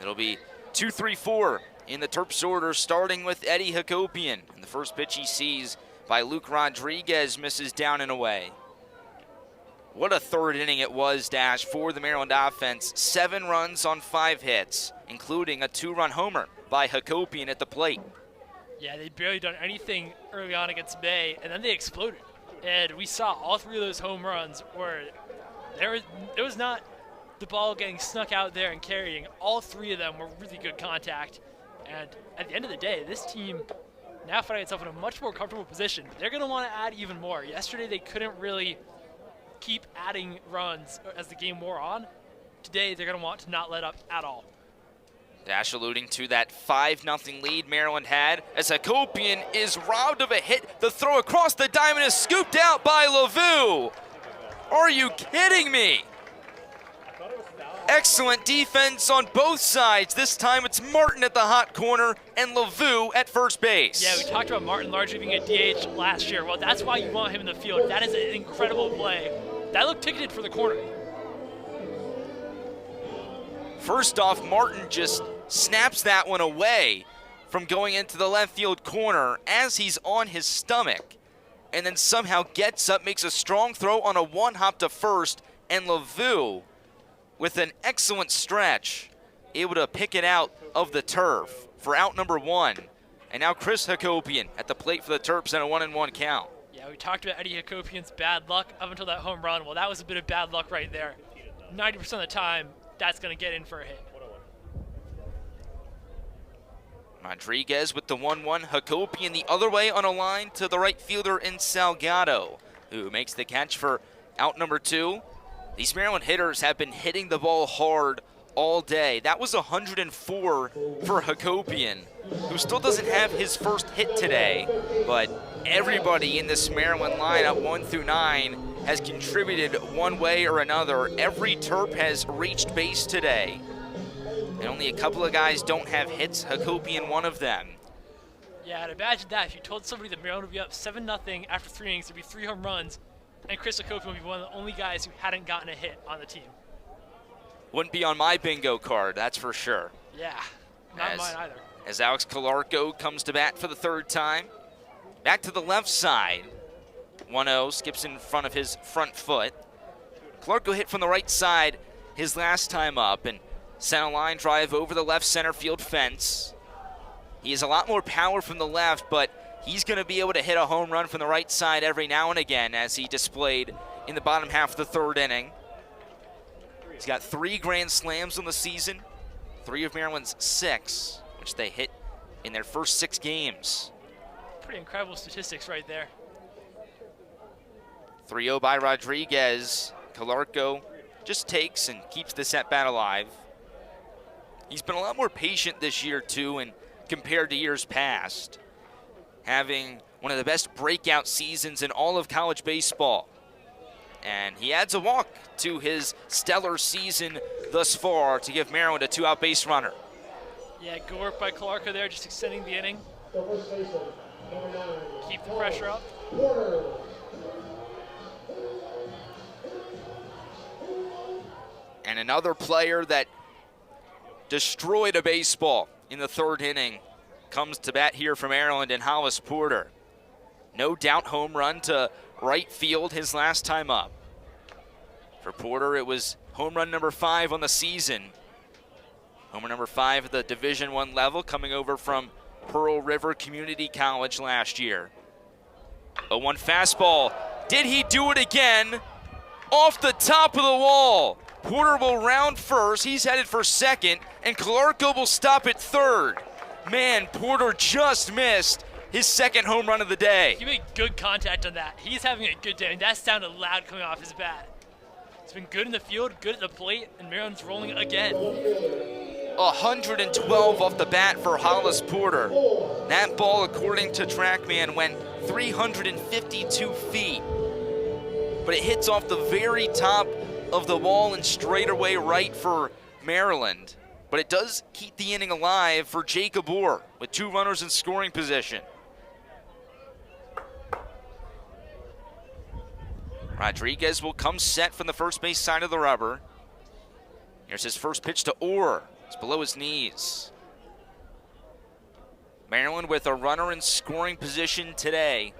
It'll be 2-3-4 in the Terps order, starting with Eddie Hakopian. And the first pitch he sees by Luke Rodriguez misses down and away. What a third inning it was, Dash, for the Maryland offense. 7 runs on 5 hits, including a 2-run homer by Hakopian at the plate. Yeah, they'd barely done anything early on against Bay, and then they exploded. And we saw all 3 of those home runs where there was not the ball getting snuck out there and carrying. All 3 of them were really good contact. And at the end of the day, this team now finding itself in a much more comfortable position. They're going to want to add even more. Yesterday, they couldn't really keep adding runs as the game wore on. Today, they're going to want to not let up at all. Dash alluding to that 5-0 lead Maryland had as Hakopian is robbed of a hit. The throw across the diamond is scooped out by LaVue. Are you kidding me? Excellent defense on both sides. This time it's Martin at the hot corner and LaVue at first base. Yeah, we talked about Martin largely being a DH last year. Well, that's why you want him in the field. That is an incredible play. That looked ticketed for the corner. First off, Martin just snaps that one away from going into the left field corner as he's on his stomach, and then somehow gets up, makes a strong throw on a 1-hop to first, and LaVue, with an excellent stretch, able to pick it out of the turf for out number 1. And now Chris Hakopian at the plate for the Terps and a 1-1 count. Yeah, we talked about Eddie Hakopian's bad luck up until that home run. Well, that was a bit of bad luck right there. 90% of the time, that's going to get in for a hit. Rodriguez with the 1-1. Hakopian the other way on a line to the right fielder in Salgado, who makes the catch for out number 2. These Maryland hitters have been hitting the ball hard all day. That was 104 for Hakopian, who still doesn't have his first hit today. But everybody in this Maryland lineup, 1 through 9, has contributed one way or another. Every Terp has reached base today. And only a couple of guys don't have hits, Hakopian one of them. Yeah, and imagine that if you told somebody that Maryland would be up 7-0 after 3 innings, there'd be 3 home runs, and Chris Hakopian would be one of the only guys who hadn't gotten a hit on the team. Wouldn't be on my bingo card, that's for sure. Yeah, not mine either. As Alex Calarco comes to bat for the 3rd time. Back to the left side. 1-0, skips in front of his front foot. Calarco hit from the right side his last time up and sent a line drive over the left center field fence. He has a lot more power from the left, but he's going to be able to hit a home run from the right side every now and again, as he displayed in the bottom half of the 3rd inning. He's got 3 grand slams on the season, 3 of Maryland's 6, which they hit in their first 6 games. Pretty incredible statistics right there. 3-0 by Rodriguez. Calarco just takes and keeps this at-bat alive. He's been a lot more patient this year, too, and compared to years past, having one of the best breakout seasons in all of college baseball. And he adds a walk to his stellar season thus far to give Maryland a 2-out base runner. Yeah, good work by Calarco there, just extending the inning. Keep the pressure up. And another player that destroyed a baseball in the 3rd inning comes to bat here for Maryland in Hollis Porter. No doubt home run to right field his last time up. For Porter, it was home run number 5 on the season. Homer number 5 at the Division I level, coming over from Pearl River Community College last year. 0-1 fastball. Did he do it again? Off the top of the wall. Porter will round first. He's headed for 2nd, and Calarco will stop at 3rd. Man, Porter just missed his 2nd home run of the day. He made good contact on that. He's having a good day, and that sounded loud coming off his bat. He's been good in the field, good at the plate, and Maryland's rolling again. 112 off the bat for Hollis Porter. That ball, according to TrackMan, went 352 feet. But it hits off the very top of the wall and straightaway right for Maryland. But it does keep the inning alive for Jacob Orr with 2 runners in scoring position. Rodriguez will come set from the first base side of the rubber. Here's his first pitch to Orr. It's below his knees. Maryland with a runner in scoring position today.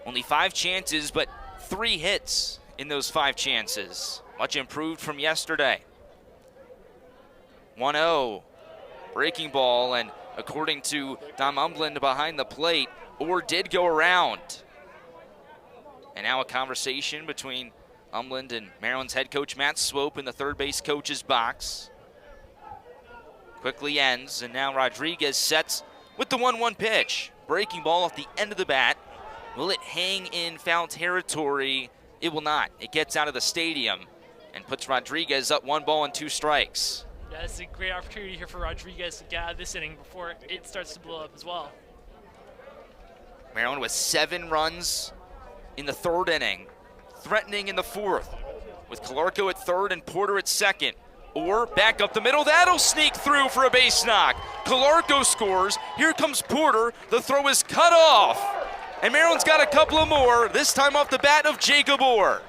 Only 5 chances, but 3 hits in those 5 chances. Much improved from yesterday. 1-0. Breaking ball, and according to Dom Umland behind the plate, Orr did go around. And now a conversation between Umland and Maryland's head coach Matt Swope in the third base coach's box. Quickly ends, and now Rodriguez sets with the 1-1 pitch. Breaking ball off the end of the bat. Will it hang in foul territory? It will not. It gets out of the stadium and puts Rodriguez up 1 ball and 2 strikes. Yeah, this is a great opportunity here for Rodriguez to get out of this inning before it starts to blow up as well. Maryland with 7 runs in the 3rd inning, threatening in the 4th, with Calarco at 3rd and Porter at 2nd. Or back up the middle, that'll sneak through for a base knock. Calarco scores, here comes Porter, the throw is cut off. And Maryland's got a couple of more, this time off the bat of Jacob Orr.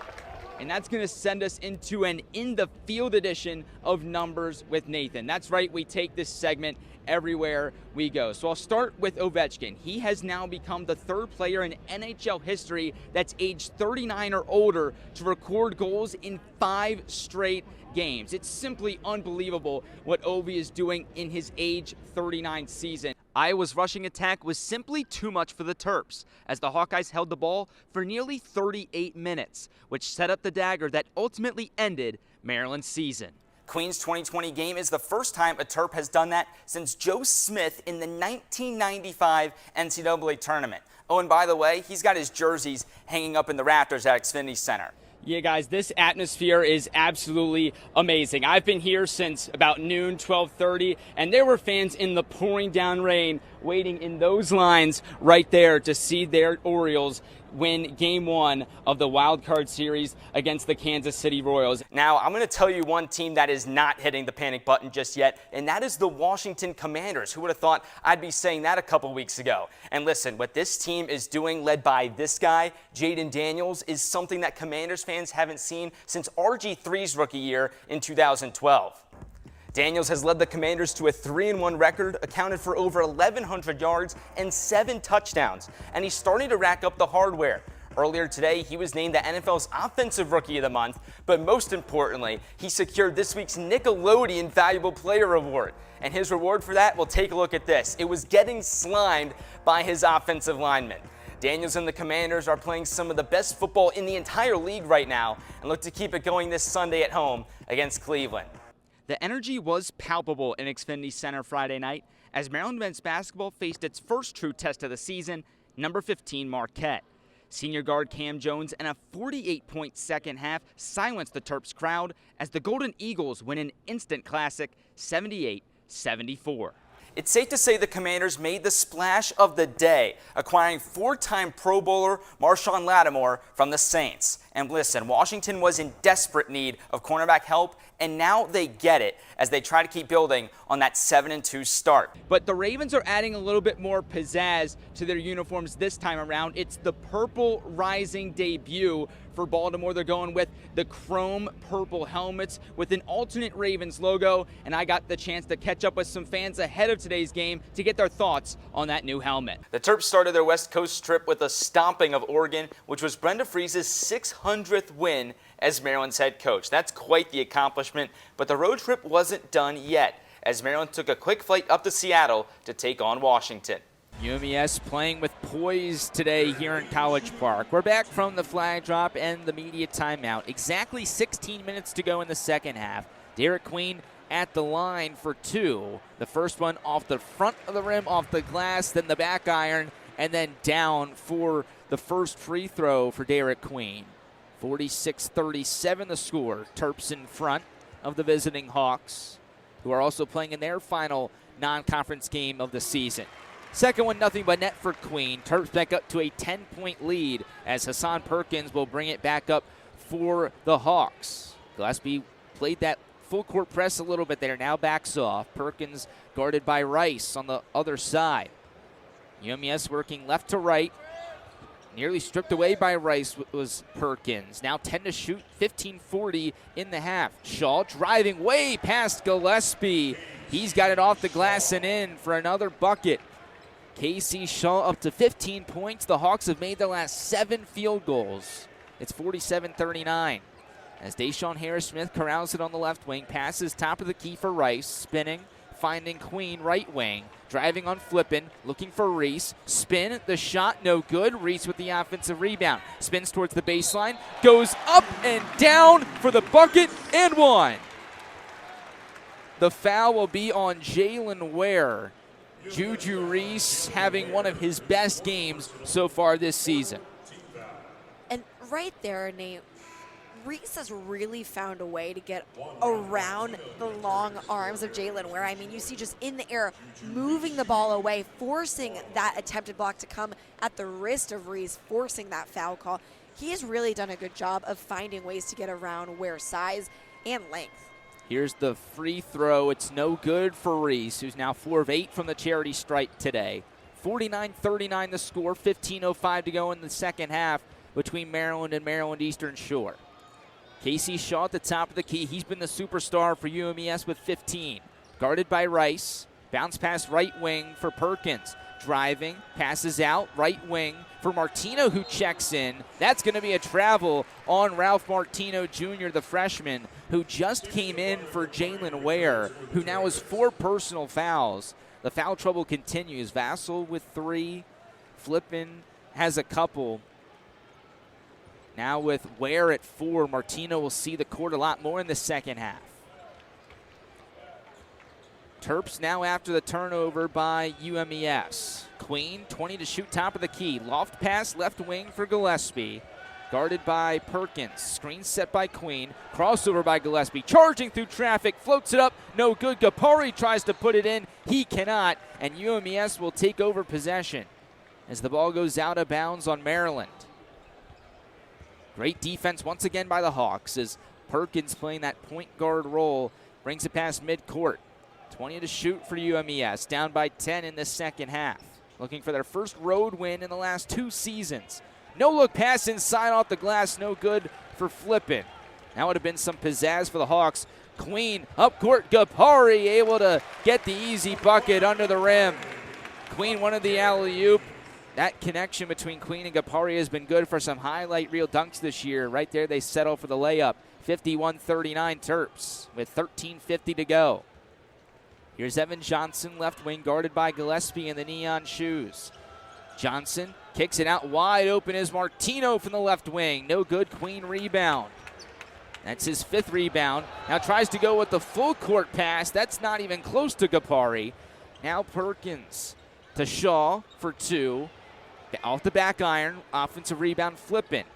And that's going to send us into an in-the-field edition of Numbers with Nathan. That's right, we take this segment everywhere we go. So I'll start with Ovechkin. He has now become the 3rd player in NHL history that's aged 39 or older to record goals in 5 straight games. It's simply unbelievable what Ovi is doing in his age 39 season. Iowa's rushing attack was simply too much for the Terps, as the Hawkeyes held the ball for nearly 38 minutes, which set up the dagger that ultimately ended Maryland's season. Queen's 2020 game is the first time a Terp has done that since Joe Smith in the 1995 NCAA tournament. Oh, and by the way, he's got his jerseys hanging up in the rafters at Xfinity Center. Yeah, guys, this atmosphere is absolutely amazing. I've been here since about noon, 12:30, and there were fans in the pouring down rain waiting in those lines right there to see their Orioles win Game 1 of the Wild Card Series against the Kansas City Royals. Now, I'm going to tell you one team that is not hitting the panic button just yet, and that is the Washington Commanders. Who would have thought I'd be saying that a couple weeks ago? And listen, what this team is doing, led by this guy, Jaden Daniels, is something that Commanders fans haven't seen since RG3's rookie year in 2012. Daniels has led the Commanders to a 3-1 record, accounted for over 1,100 yards and 7 touchdowns, and he's starting to rack up the hardware. Earlier today, he was named the NFL's Offensive Rookie of the Month, but most importantly, he secured this week's Nickelodeon Valuable Player Award. And his reward for that, well, take a look at this. It was getting slimed by his offensive linemen. Daniels and the Commanders are playing some of the best football in the entire league right now and look to keep it going this Sunday at home against Cleveland. The energy was palpable in Xfinity Center Friday night as Maryland men's basketball faced its first true test of the season, number 15 Marquette. Senior guard Cam Jones and a 48-point second half silenced the Terps crowd as the Golden Eagles win an instant classic 78-74. It's safe to say the Commanders made the splash of the day, acquiring 4-time Pro Bowler Marshawn Lattimore from the Saints. And listen, Washington was in desperate need of cornerback help, and now they get it as they try to keep building on that 7-2 start. But the Ravens are adding a little bit more pizzazz to their uniforms this time around. It's the Purple Rising debut for Baltimore. They're going with the chrome purple helmets with an alternate Ravens logo, and I got the chance to catch up with some fans ahead of today's game to get their thoughts on that new helmet. The Terps started their West Coast trip with a stomping of Oregon, which was Brenda Frese's 600th win as Maryland's head coach. That's quite the accomplishment, but the road trip wasn't done yet, as Maryland took a quick flight up to Seattle to take on Washington. UMES playing with poise today here in College Park. We're back from the flag drop and the media timeout. Exactly 16 minutes to go in the second half. Derek Queen at the line for 2. The first one off the front of the rim, off the glass, then the back iron, and then down for the first free throw for Derek Queen. 46-37 the score. Terps in front of the visiting Hawks, who are also playing in their final non-conference game of the season. Second one, nothing but net for Queen. Terps back up to a 10-point lead as Hassan Perkins will bring it back up for the Hawks. Gillespie played that full court press a little bit there, now backs off. Perkins guarded by Rice on the other side. UMES working left to right. Nearly stripped away by Rice was Perkins. Now 10 to shoot, 15-40 in the half. Shaw driving way past Gillespie He's got it off the glass and in for another bucket. Casey Shaw up to 15 points. The Hawks have made their last 7 field goals. It's 47-39. As Deshaun Harris-Smith corrals it on the left wing, passes top of the key for Rice, spinning, finding Queen right wing, driving on Flippin, looking for Reese. Spin, the shot, no good. Reese with the offensive rebound. Spins towards the baseline, goes up and down for the bucket and one. The foul will be on Jalen Ware. Juju Reese having one of his best games so far this season. And right there, Nate, Reese has really found a way to get around the long arms of Jalen Ware. I mean, you see just in the air, moving the ball away, forcing that attempted block to come at the wrist of Reese, forcing that foul call. He has really done a good job of finding ways to get around Ware's size and length. Here's the free throw. It's no good for Reese, who's now 4 of 8 from the charity stripe today. 49-39 the score, 15:05 to go in the second half between Maryland and Maryland Eastern Shore. Casey Shaw at the top of the key. He's been the superstar for UMES with 15. Guarded by Rice. Bounce pass right wing for Perkins. Driving, passes out, right wing for Martino, who checks in. That's going to be a travel on Ralph Martino Jr., the freshman, who just came in for Jalen Ware, who now has 4 personal fouls. The foul trouble continues. Vassell with 3. Flippin has a couple. Now with Ware at 4, Martino will see the court a lot more in the second half. Terps now after the turnover by UMES. Queen, 20 to shoot, top of the key. Loft pass, left wing for Gillespie. Guarded by Perkins. Screen set by Queen. Crossover by Gillespie. Charging through traffic, floats it up, no good. Gapari tries to put it in. He cannot, and UMES will take over possession as the ball goes out of bounds on Maryland. Great defense once again by the Hawks as Perkins playing that point guard role brings it past midcourt. 20 to shoot for UMES, down by 10 in the second half. Looking for their first road win in the last 2 seasons. No look pass inside off the glass, no good for Flippin. That would have been some pizzazz for the Hawks. Queen up court, Gapari able to get the easy bucket under the rim. Queen wanted the alley-oop. That connection between Queen and Gapari has been good for some highlight reel dunks this year. Right there, they settle for the layup. 51-39 Terps with 13:50 to go. Here's Evan Johnson, left wing, guarded by Gillespie in the neon shoes. Johnson kicks it out wide open is Martino from the left wing. No good, Queen rebound. That's his 5th rebound. Now tries to go with the full court pass. That's not even close to Gapari. Now Perkins to Shaw for 2. Off the back iron, offensive rebound Flippin.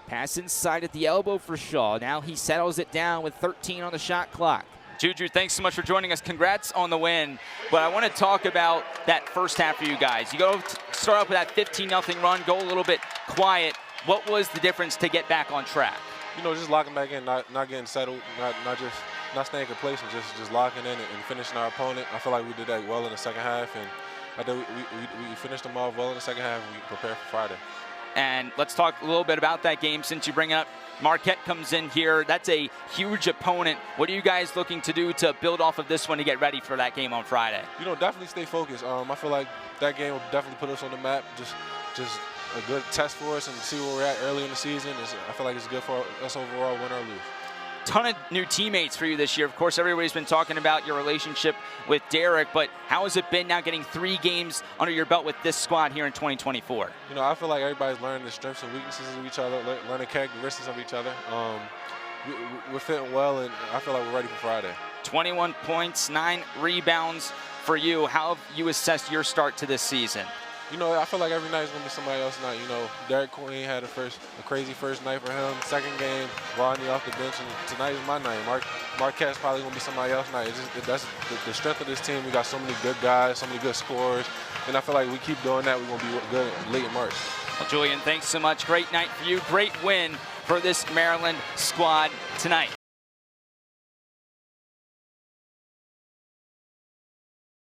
Pass inside at the elbow for Shaw. Now he settles it down with 13 on the shot clock. Juju, thanks so much for joining us. Congrats on the win. But I want to talk about that first half for you guys. You go start off with that 15-0 run, go a little bit quiet. What was the difference to get back on track? You know, just locking back in, not getting settled, not staying complacent, just locking in and finishing our opponent. I feel like we did that well in the second half, and I think we finished them off well in the second half. We prepared for Friday. And let's talk a little bit about that game since you bring it up. Marquette comes in here. That's a huge opponent. What are you guys looking to do to build off of this one to get ready for that game on Friday? You know, definitely stay focused. I feel like that game will definitely put us on the map. Just a good test for us and see where we're at early in the season. I feel like it's good for us overall, win or lose. Ton of new teammates for you this year. Of course, everybody's been talking about your relationship with Derek, but how has it been now getting 3 games under your belt with this squad here in 2024? You know, I feel like everybody's learning the strengths and weaknesses of each other, learning characteristics of each other. We're fitting well, and I feel like we're ready for Friday. 21 points, 9 rebounds for you. How have you assessed your start to this season? You know, I feel like every night is going to be somebody else's night. You know, Derek Queen had a crazy first night for him. Second game, Rodney off the bench, and tonight is my night. Marquette's probably going to be somebody else's night. That's the strength of this team. We got so many good guys, so many good scorers, and I feel like we keep doing that, we're going to be good late in March. Well, Julian, thanks so much. Great night for you. Great win for this Maryland squad tonight.